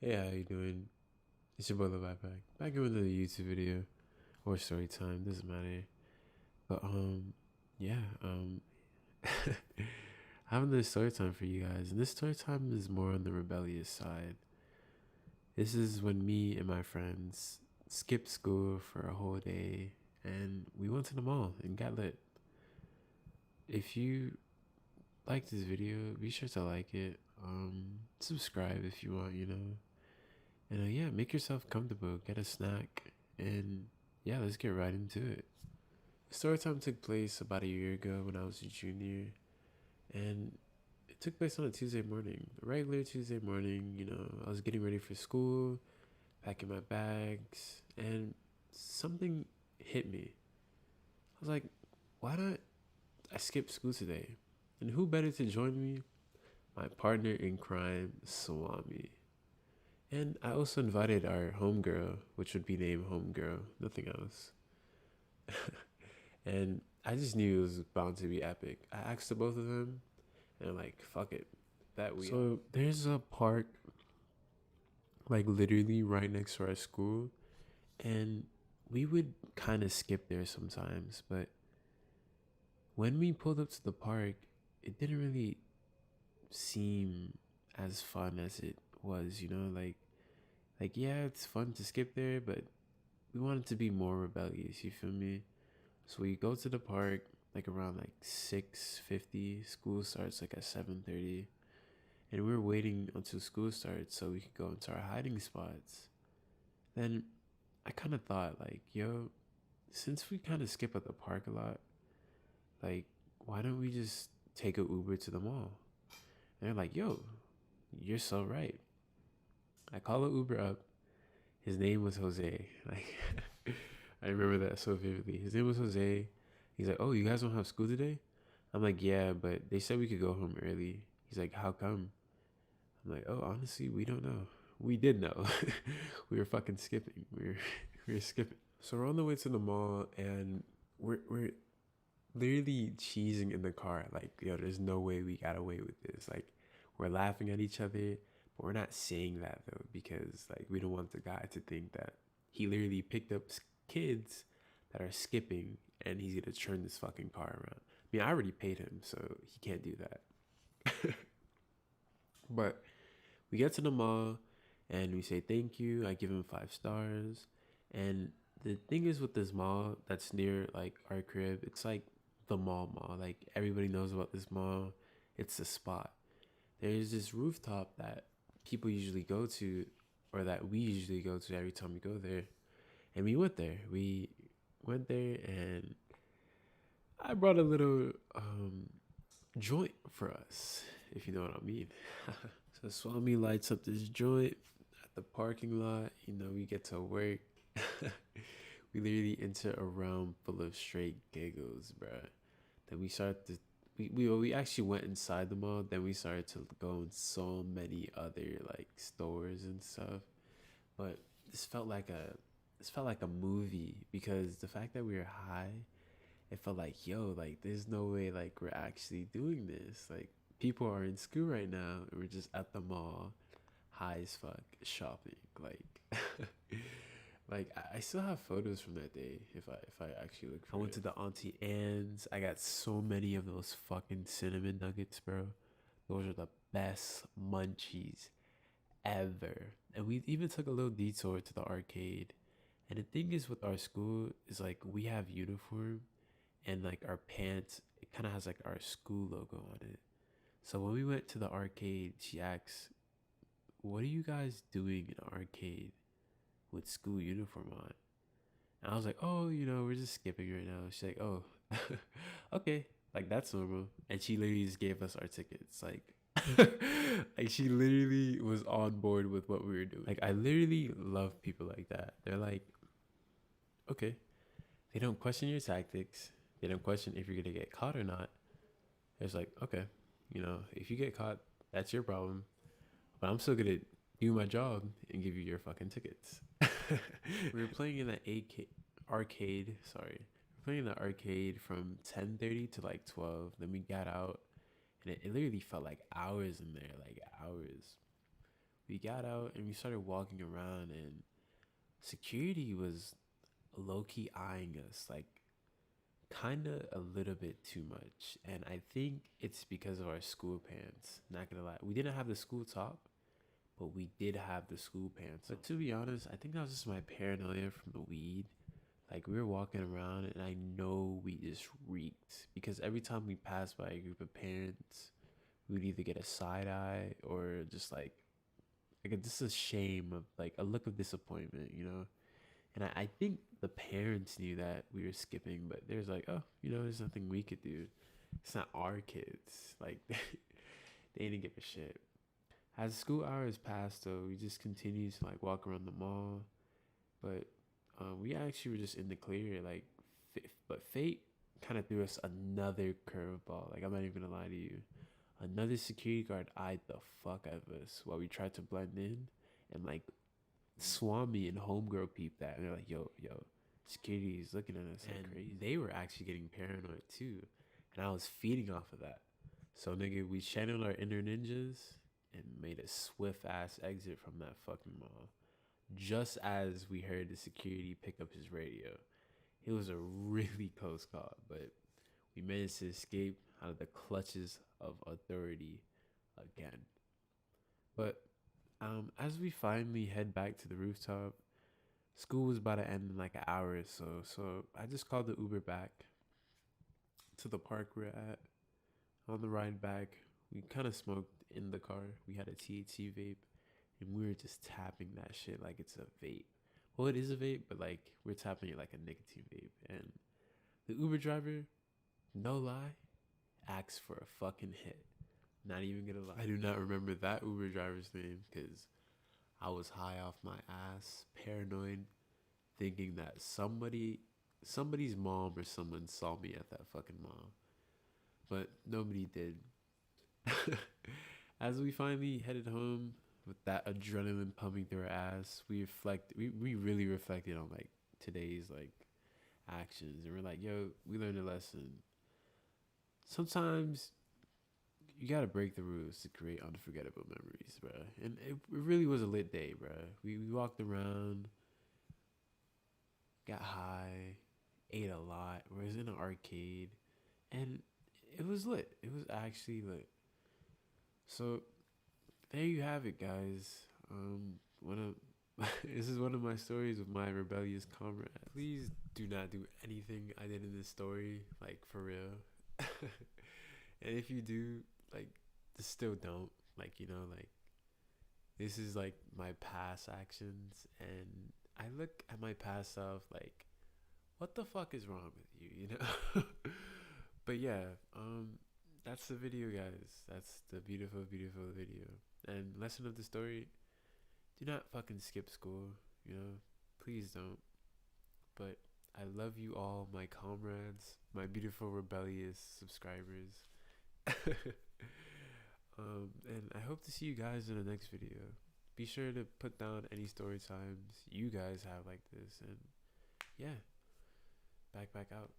Hey, how you doing? It's your boy Lil Backpack. Back in with another YouTube video or story time, doesn't matter. But yeah, I have another story time for you guys, and this story time is more on the rebellious side. This is when me and my friends skipped school for a whole day, and we went to the mall and got lit. If you like this video, be sure to like it. Subscribe if you want, And yeah, make yourself comfortable, get a snack, and yeah, let's get right into it. Story time took place about a year ago when I was a junior, and it took place on a Tuesday morning, a regular Tuesday morning. I was getting ready for school, packing my bags, and something hit me. I was like, why not? I skipped school today. And who better to join me? My partner in crime, Swami. And I also invited our homegirl, which would be named Homegirl, nothing else. And I just knew it was bound to be epic. I asked the both of them, and I'm like, fuck it. That we So there's a park, like literally right next to our school, and we would kind of skip there sometimes. But when we pulled up to the park, it didn't really seem as fun as it was, like yeah, it's fun to skip there, but we wanted to be more rebellious, you feel me? So we go to the park like around like 6:50. School starts like at 7:30, and we were waiting until school starts so we could go into our hiding spots. Then I kind of thought like, yo, since we kind of skip at the park a lot, like why don't we just take a Uber to the mall? And they're like, yo, you're so right. I call an Uber up. His name was Jose. Like, I remember that so vividly. His name was Jose. He's like, "Oh, you guys don't have school today?" I'm like, "Yeah, but they said we could go home early." He's like, "How come?" I'm like, "Oh, honestly, we don't know. We did know. We were fucking skipping. We were skipping." So we're on the way to the mall, and we're literally cheesing in the car. Like, yo, there's no way we got away with this. Like, we're laughing at each other, but we're not saying that though because like we don't want the guy to think that he literally picked up kids that are skipping and he's gonna turn this fucking car around. I mean, I already paid him, so he can't do that. But we get to the mall and we say thank you. I give him 5 stars. And the thing is with this mall that's near like our crib, it's like the mall. Like everybody knows about this mall. It's the spot. There's this rooftop that people usually go to, or that we usually go to every time we go there. And we went there. We went there and I brought a little joint for us, if you know what I mean. So Swami lights up this joint at the parking lot. We get to work. We literally enter a realm full of straight giggles, bruh. Then we start to we actually went inside the mall. Then we started to go in so many other like stores and stuff. But this felt like a this felt like a movie because the fact that we were high, it felt like, yo, like there's no way like we're actually doing this. Like people are in school right now and we're just at the mall, high as fuck, shopping. Like like I still have photos from that day if I actually look for I went to the Auntie Anne's. I got so many of those fucking cinnamon nuggets, bro. Those are the best munchies ever. And we even took a little detour to the arcade. And the thing is with our school is like we have uniform and like our pants, it kind of has like our school logo on it. So when we went to the arcade, she asked, "What are you guys doing in an arcade with school uniform on?" And I was like, "Oh, we're just skipping right now." She's like, "Oh, okay, like that's normal." And she literally just gave us our tickets, like, like she literally was on board with what we were doing. Like I literally love people like that. They're like, okay, they don't question your tactics. They don't question if you're gonna get caught or not. It's like, okay, if you get caught, that's your problem. But I'm still gonna do my job and give you your fucking tickets. We were playing in the arcade. Sorry, we were playing in the arcade from 10:30 to like 12. Then we got out, and it literally felt like hours in there, like hours. We got out and we started walking around, and security was low key eyeing us, like kind of a little bit too much. And I think it's because of our school pants. Not gonna lie, we didn't have the school top, but we did have the school pants. But to be honest, I think that was just my paranoia from the weed. Like we were walking around, and I know we just reeked because every time we passed by a group of parents, we'd either get a side eye or just just a shame of like a look of disappointment, you know. And I think the parents knew that we were skipping, but there's like, oh, there's nothing we could do. It's not our kids. Like they didn't give a shit. As school hours passed, though, we just continued to like walk around the mall, but we actually were just in the clear. Like, but fate kind of threw us another curveball. Like I'm not even gonna lie to you. Another security guard eyed the fuck out of us while we tried to blend in, and like Swami and Homegirl peeped that, and they're like, yo, security is looking at us like crazy. They were actually getting paranoid too, and I was feeding off of that. So nigga, we channeled our inner ninjas and made a swift ass exit from that fucking mall. Just as we heard the security pick up his radio, it was a really close call, but we managed to escape out of the clutches of authority again. But as we finally head back to the rooftop, school was about to end in like an hour or so. So I just called the Uber back to the park we're at. On the ride back, we kind of smoked in the car. We had a THC vape, and we were just tapping that shit like it's a vape. Well, it is a vape, but like we're tapping it like a nicotine vape. And the Uber driver, no lie, asked for a fucking hit. Not even gonna lie. I do not remember that Uber driver's name because I was high off my ass, paranoid, thinking that somebody's mom or someone saw me at that fucking mall. But nobody did. As we finally headed home with that adrenaline pumping through our ass, we really reflected on like today's like actions, and we're like, yo, we learned a lesson. Sometimes you gotta break the rules to create unforgettable memories, bro. And it really was a lit day, bro. We walked around, got high, ate a lot. We was in an arcade, and it was lit. It was actually lit. So there you have it, guys. One of this is one of my stories with my rebellious comrade. Please do not do anything I did in this story, like for real. And if you do, like, just still don't. Like, like this is like my past actions, and I look at my past self like, what the fuck is wrong with you, But yeah, that's the video, guys. That's the beautiful, beautiful video. And lesson of the story: do not fucking skip school. Please don't. But I love you all, my comrades, my beautiful rebellious subscribers. And I hope to see you guys in the next video. Be sure to put down any story times you guys have like this, and yeah, back out.